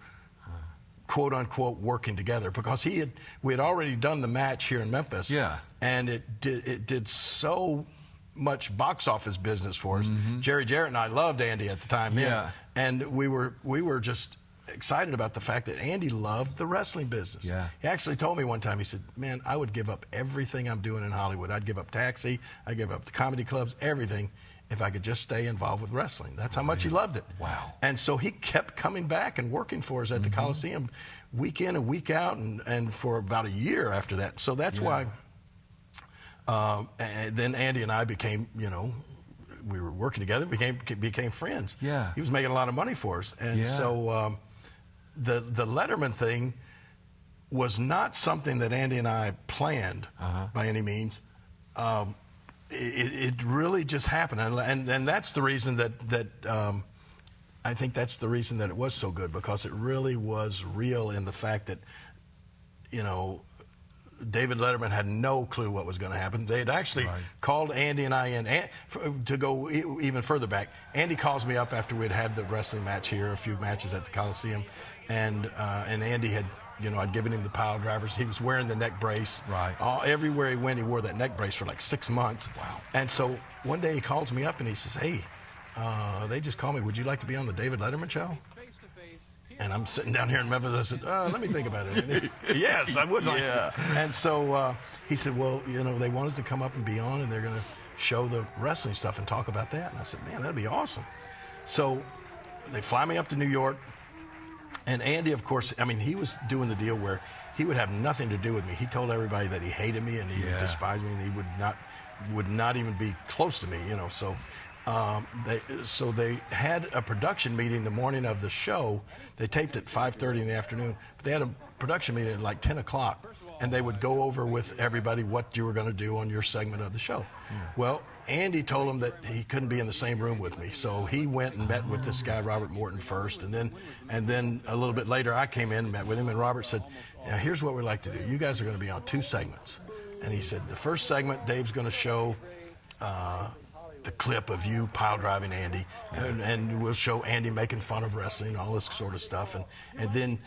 quote unquote working together because we had already done the match here in Memphis. Yeah. And it did so much box office business for us. Jerry Jarrett and I loved Andy at the time. Yeah. And we were just excited about the fact that Andy loved the wrestling business. Yeah. He actually told me one time, he said, man, I would give up everything I'm doing in Hollywood. I'd give up Taxi, I'd give up the comedy clubs, everything, if I could just stay involved with wrestling. That's how much he loved it. Wow. And so he kept coming back and working for us at the Coliseum week in and week out and for about a year after that. So that's why and then Andy and I became, we were working together, became friends. Yeah. He was making a lot of money for us. And so the Letterman thing was not something that Andy and I planned by any means. It really just happened, and that's the reason that I think that's the reason that it was so good, because it really was real in the fact that David Letterman had no clue what was going to happen. They had actually called Andy and I in to go even further back. Andy calls me up after we'd had the wrestling match here, a few matches at the Coliseum, and Andy had. I'd given him the pile drivers. He was wearing the neck brace. Right. Everywhere he went, he wore that neck brace for like 6 months. Wow. And so one day he calls me up and he says, hey, they just called me. Would you like to be on the David Letterman show? And I'm sitting down here in Memphis. I said, let me think about it. Yes, I would like to. And so he said, well, they want us to come up and be on, and they're going to show the wrestling stuff and talk about that. And I said, man, that'd be awesome. So they fly me up to New York. And Andy, of course, he was doing the deal where he would have nothing to do with me. He told everybody that he hated me and he despised me and he would not even be close to me, So So they had a production meeting the morning of the show. They taped at 5:30 in the afternoon. But they had a production meeting at like 10 o'clock, and they would go over with everybody what you were going to do on your segment of the show. Well, Andy told him that he couldn't be in the same room with me, so he went and met with this guy Robert Morton first, and then a little bit later I came in and met with him, and Robert said, "Now here's what we'd like to do. You guys are going to be on 2 segments." And he said, the first segment, Dave's going to show the clip of you pile driving Andy, and we'll show Andy making fun of wrestling, all this sort of stuff, and then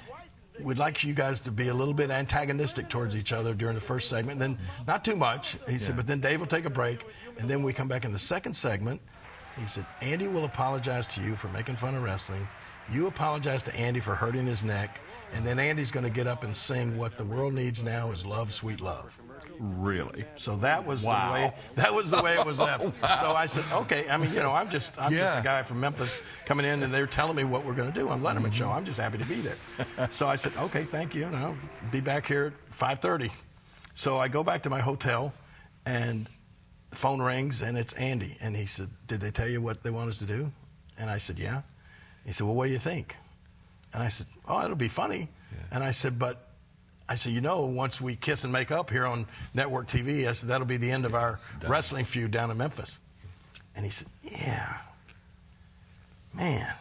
we'd like you guys to be a little bit antagonistic towards each other during the first segment, then not too much. He said, but then Dave will take a break, and then we come back in the second segment. He said, Andy will apologize to you for making fun of wrestling. You apologize to Andy for hurting his neck, and then Andy's going to get up and sing what the world needs now is love, sweet love. Really? So that was the way. That was the way it was left. Wow. So I said, okay. I mean, I'm just a guy from Memphis coming in, and they're telling me what we're going to do on Letterman show. I'm just happy to be there. So I said, okay, thank you, and I'll be back here at 5:30. So I go back to my hotel, and the phone rings, and it's Andy, and he said, did they tell you what they want us to do? And I said, yeah. He said, well, what do you think? And I said, oh, it'll be funny. Yeah. And I said, once we kiss and make up here on network TV, I said, that'll be the end of our wrestling feud down in Memphis. And he said, yeah, man.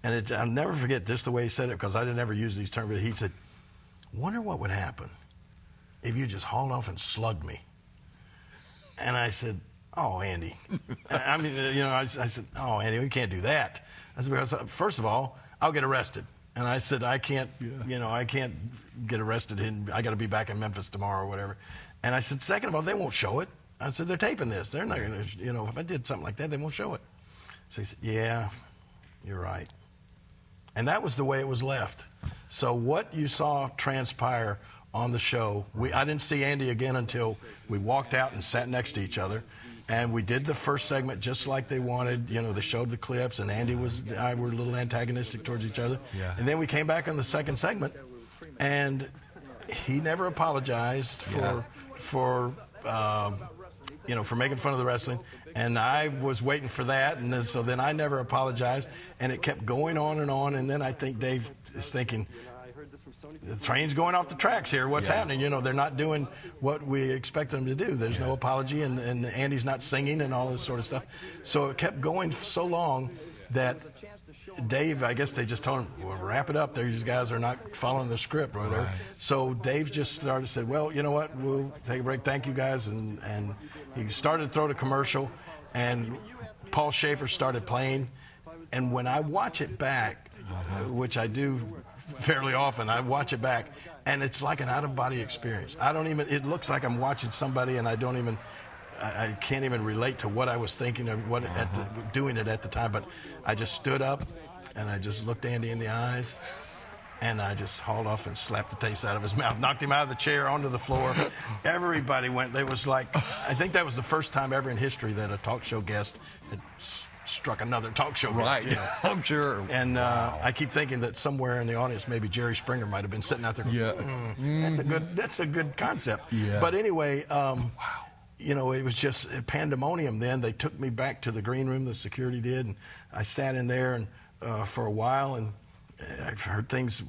And I'll never forget just the way he said it, because I didn't ever use these terms. But he said, wonder what would happen if you just hauled off and slugged me. And I said, oh, Andy. I said, oh, Andy, we can't do that. I said, because first of all, I'll get arrested. And I said, I can't get arrested, and I got to be back in Memphis tomorrow or whatever. And I said, second of all, they won't show it. I said, they're taping this. They're not going to, if I did something like that, they won't show it. So he said, yeah, you're right. And that was the way it was left. So what you saw transpire on the show, I didn't see Andy again until we walked out and sat next to each other. And we did the first segment just like they wanted. They showed the clips, and Andy were a little antagonistic towards each other. Yeah. And then we came back on the second segment, and he never apologized for making fun of the wrestling. And I was waiting for that, and so then I never apologized, and it kept going on. And then I think Dave is thinking, the train's going off the tracks here. What's happening? They're not doing what we expect them to do. There's no apology, and Andy's not singing and all this sort of stuff. So it kept going so long that Dave, I guess they just told him, well, wrap it up. These guys are not following the script or whatever. Right. So Dave just said, well, you know what? We'll take a break. Thank you, guys. And he started to throw the commercial, and Paul Schaefer started playing. And when I watch it back, which I do fairly often, I watch it back, and it's like an out-of-body experience. It looks like I'm watching somebody, and I can't even relate to what I was thinking of doing it at the time. But I just stood up, and I just looked Andy in the eyes, and I just hauled off and slapped the taste out of his mouth, knocked him out of the chair onto the floor. Everybody went. It was like, I think that was the first time ever in history that a talk show guest had struck another talk show guest. Right, I'm sure. And I keep thinking that somewhere in the audience, maybe Jerry Springer might have been sitting out there going, that's a good concept. Yeah. But anyway, it was just pandemonium then. They took me back to the green room, the security did, and I sat in there and for a while, and I've heard things,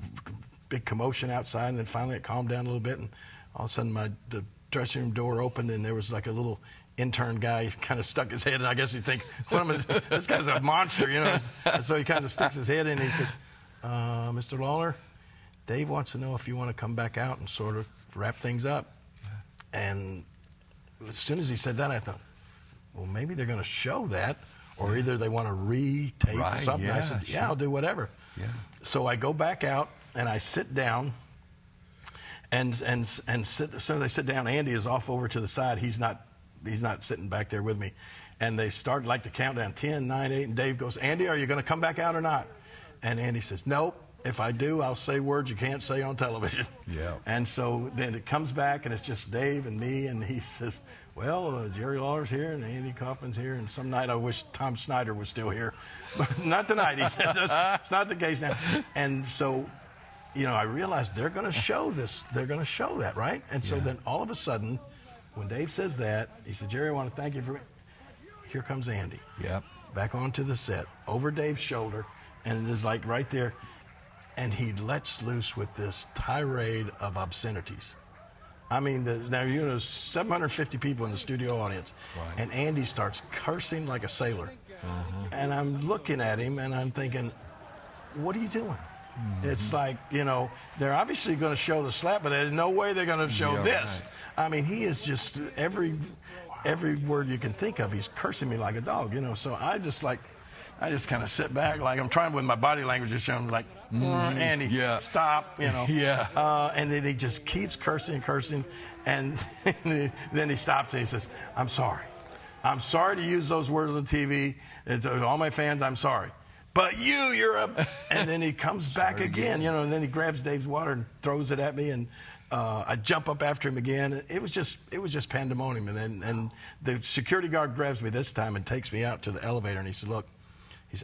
big commotion outside, and then finally it calmed down a little bit, and all of a sudden the dressing room door opened, and there was like a little intern guy kind of stuck his head, and I guess you think, this guy's a monster, So he kind of sticks his head in, and he said, Mr. Lawler, Dave wants to know if you want to come back out and sort of wrap things up. And as soon as he said that, I thought, well, maybe they're going to show that, or either they want to re-tape or something. I said, sure. I'll do whatever. Yeah. So I go back out, and I sit down, and sit, as soon as I sit down, Andy is off over to the side. He's not sitting back there with me. And they start like the countdown, 10, 9, 8, and Dave goes, Andy, are you going to come back out or not? And Andy says, nope. If I do, I'll say words you can't say on television. Yeah. And so then it comes back, and it's just Dave and me, and he says, well, Jerry Lawler's here, and Andy Kaufman's here, and some night I wish Tom Snyder was still here. But not tonight, he said. It's not the case now. And so, I realized they're going to show this. They're going to show that, right? And so then all of a sudden, when Dave says that, he said, Jerry, I want to thank you for it. here comes Andy. Yep. Back onto the set, over Dave's shoulder, and it is like right there. And he lets loose with this tirade of obscenities. I mean, now, 750 people in the studio audience, right. and Andy starts cursing like a sailor. And I'm looking at him, and I'm thinking, what are you doing? It's like, they're obviously going to show the slap, but there's no way they're going to show this. Right. I mean, he is just, every word you can think of, he's cursing me like a dog, So I just kind of sit back, like I'm trying with my body language to show him, like, Andy, stop, and then he just keeps cursing, and then he stops and he says, I'm sorry. I'm sorry to use those words on TV. And to all my fans, I'm sorry. But you're a... And then he comes back again, and then he grabs Dave's water and throws it at me, and I jump up after him again. It was just pandemonium. And the security guard grabs me this time and takes me out to the elevator, and he said, look,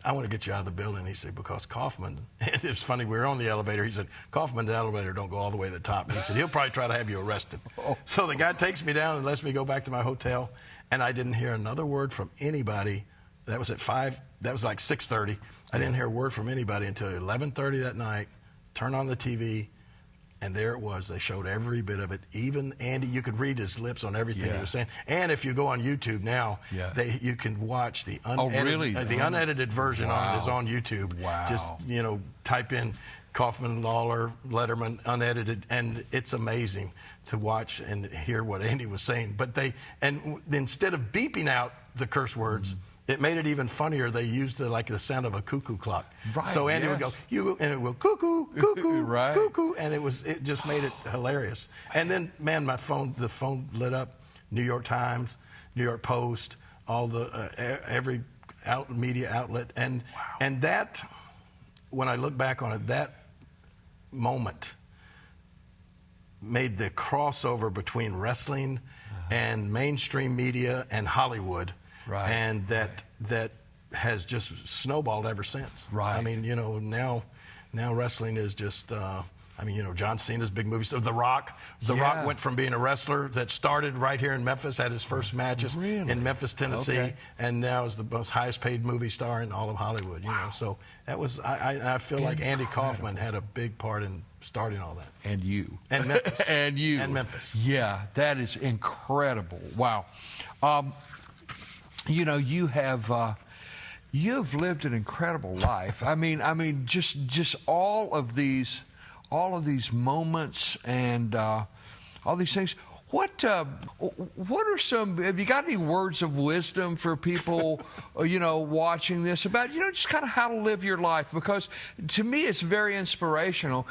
I want to get you out of the building. He said, because Kaufman, it was funny, we were on the elevator. He said, Kaufman, the elevator don't go all the way to the top. And he said, he'll probably try to have you arrested. So the guy takes me down and lets me go back to my hotel. And I didn't hear another word from anybody. That was at 5, that was like 6:30. I didn't hear a word from anybody until 11:30 that night. Turn on the TV. And there it was. They showed every bit of it. Even Andy, you could read his lips on everything he was saying. And if you go on YouTube now, you can watch the unedited version is on YouTube. Wow. Just, type in Kaufman, Lawler, Letterman, unedited, and it's amazing to watch and hear what Andy was saying. But instead of beeping out the curse words, it made it even funnier. They used the sound of a cuckoo clock. Right, so Andy would go, and it would go, cuckoo, cuckoo, right. cuckoo, and it just made it hilarious. And then, man, the phone lit up. New York Times, New York Post, all the every media outlet, and that, when I look back on it, that moment made the crossover between wrestling and mainstream media and Hollywood. Right. And that has just snowballed ever since. Right. I mean, now wrestling is just, John Cena's big movie star. The Rock went from being a wrestler that started right here in Memphis, had his first matches in Memphis, Tennessee, and now is the most highest paid movie star in all of Hollywood. So that was, I feel like Andy Kaufman had a big part in starting all that. And you. And Memphis. And you. And Memphis. Yeah, that is incredible. Wow. You have lived an incredible life. I mean, just all of these moments and all these things. What are some? Have you got any words of wisdom for people, watching this about, just kind of how to live your life? Because to me, it's very inspirational.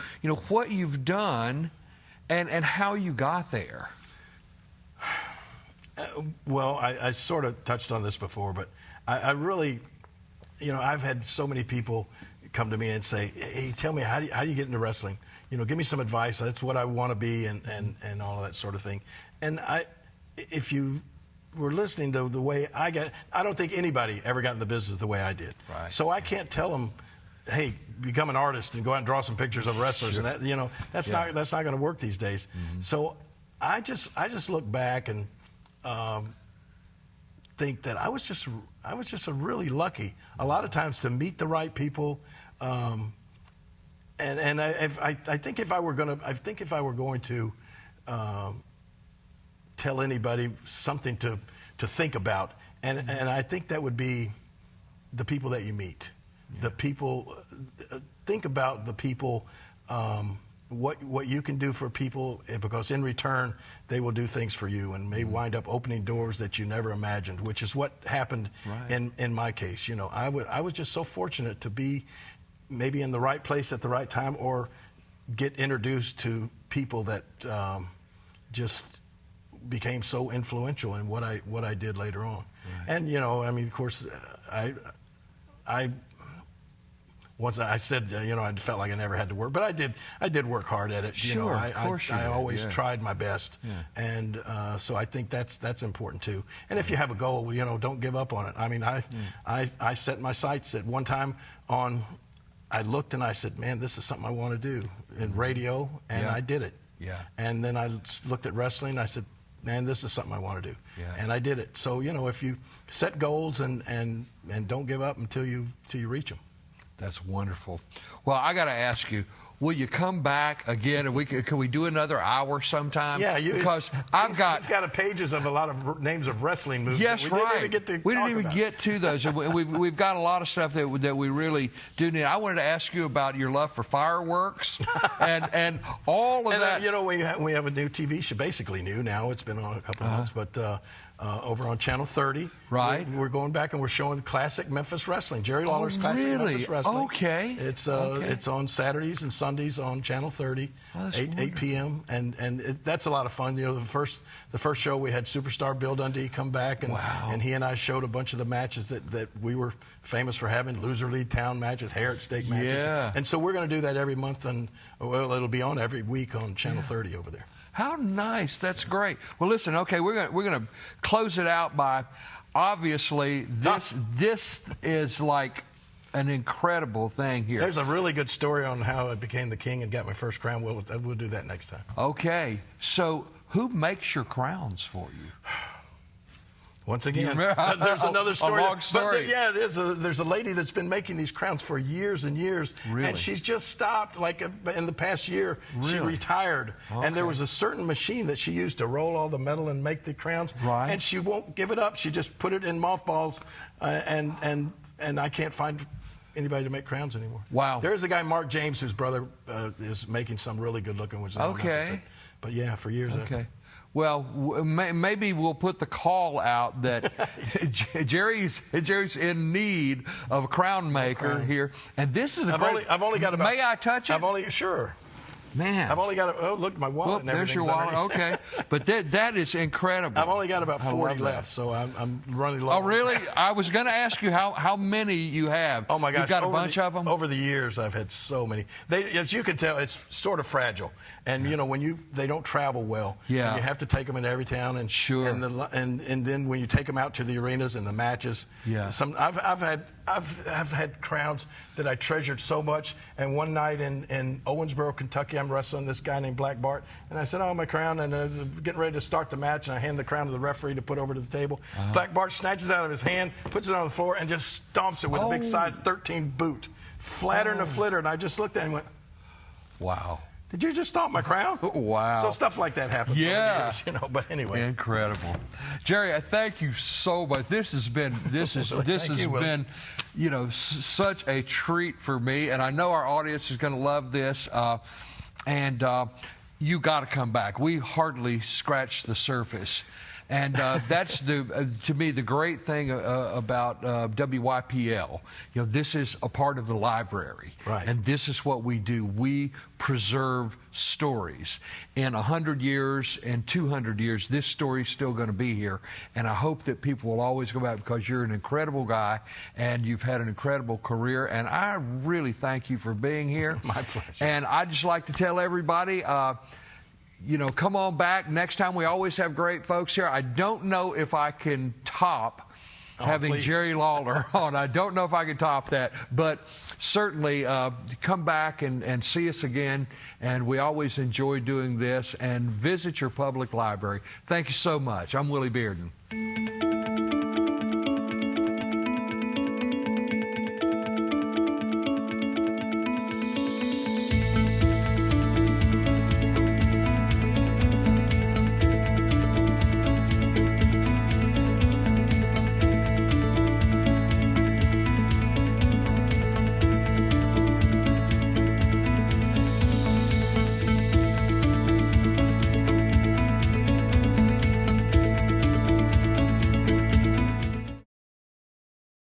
What you've done, and how you got there. Well, I sort of touched on this before, but I really, I've had so many people come to me and say, hey, tell me, how do you get into wrestling? Give me some advice. That's what I want to be, and all of that sort of thing. And if you were listening to the way I don't think anybody ever got in the business the way I did. Right. So I can't tell them, hey, become an artist and go out and draw some pictures of wrestlers. Sure. And that's not going to work these days. Mm-hmm. So I just look back and think that I was just really lucky a lot of times to meet the right people, and I think if I were going to tell anybody something to think about, and I think that would be the people that you meet. The people, think about the people, what you can do for people, because in return they will do things for you and may wind up opening doors that you never imagined, which is what happened in my case. I was just so fortunate to be maybe in the right place at the right time, or get introduced to people that just became so influential in what I did later on. Right. And of course, once I said, I felt like I never had to work, but I did work hard at it. Sure, of course I always tried my best, and so I think that's important too. And if you have a goal, don't give up on it. I mean, I set my sights at one time on. I looked and I said, man, this is something I want to do in radio, and I did it. Yeah. And then I looked at wrestling. I said, man, this is something I want to do. Yeah. And I did it. So, you know, if you set goals and don't give up until you reach them. That's wonderful. Well, I got to ask you, will you come back again? And can we do another hour sometime? Yeah, because I've got. It's got pages of a lot of names of wrestling moves. Yes, we right. We didn't even get to those. And we've got a lot of stuff that we really do need. I wanted to ask you about your love for fireworks and all of that. You know, we have a new TV show, basically new now. It's been on a couple of months, but. Over on Channel 30. Right. We're going back and we're showing classic Memphis wrestling. Jerry Lawler's classic Memphis wrestling. Okay. It's on Saturdays and Sundays on Channel 30, 8 p.m. And that's a lot of fun. You know, the first show we had superstar Bill Dundee come back and he and I showed a bunch of the matches that we were famous for having, loser lead town matches, hair at stake matches. Yeah. And so we're going to do that every month, and well, it'll be on every week on Channel 30 over there. How nice. That's great. Well, listen, okay, we're going to close it out by, obviously, this is like an incredible thing here. There's a really good story on how I became the king and got my first crown. We'll do that next time. Okay. So who makes your crowns for you? Once again, there's another story. A long story. But yeah, it is. There's a lady that's been making these crowns for years and years. Really? And she's just stopped, like in the past year. Really? She retired. Okay. And there was a certain machine that she used to roll all the metal and make the crowns. Right. And she won't give it up. She just put it in mothballs. And I can't find anybody to make crowns anymore. Wow. There is a guy, Mark James, whose brother is making some really good looking ones. Okay. But yeah, for years. Okay. Well, maybe we'll put the call out that Jerry's in need of a crown maker here, and this is I've only got about. May I touch it? Sure. Man, I've only got. Oh, look at my wallet. Well, there's your wallet. Okay, but that is incredible. I've only got about 40 left, so I'm running low. Oh, really? I was going to ask you how many you have. Oh my gosh! You've got a bunch of them. Over the years, I've had so many. As you can tell, it's sort of fragile, and you know they don't travel well. Yeah. And you have to take them into every town, and sure. And then when you take them out to the arenas and the matches, yeah. I've had crowns that I treasured so much. And one night in Owensboro, Kentucky, I'm wrestling this guy named Black Bart, and I said, "Oh, my crown!" And getting ready to start the match, and I hand the crown to the referee to put over to the table. Black Bart snatches it out of his hand, puts it on the floor, and just stomps it with a big size 13 boot, flatter than a flitter. And I just looked at him and went, "Wow." Did you just stomp my crown? Wow. So stuff like that happens. Yeah. Years, you know, but anyway. Incredible. Jerry, I thank you so much. This has been, you know, such a treat for me, and I know our audience is going to love this. And you got to come back. We hardly scratched the surface. And that's to me the great thing about WYPL. You know, this is a part of the library, right? And this is what we do. We preserve stories. In 100 years and 200 years, this story's still going to be here. And I hope that people will always go back because you're an incredible guy and you've had an incredible career. And I really thank you for being here. My pleasure. And I'd just like to tell everybody. You know, come on back. Next time, we always have great folks here. I don't know if I can top having Jerry Lawler on. I don't know if I can top that, but certainly come back and see us again. And we always enjoy doing this. And visit your public library. Thank you so much. I'm Willy Bearden.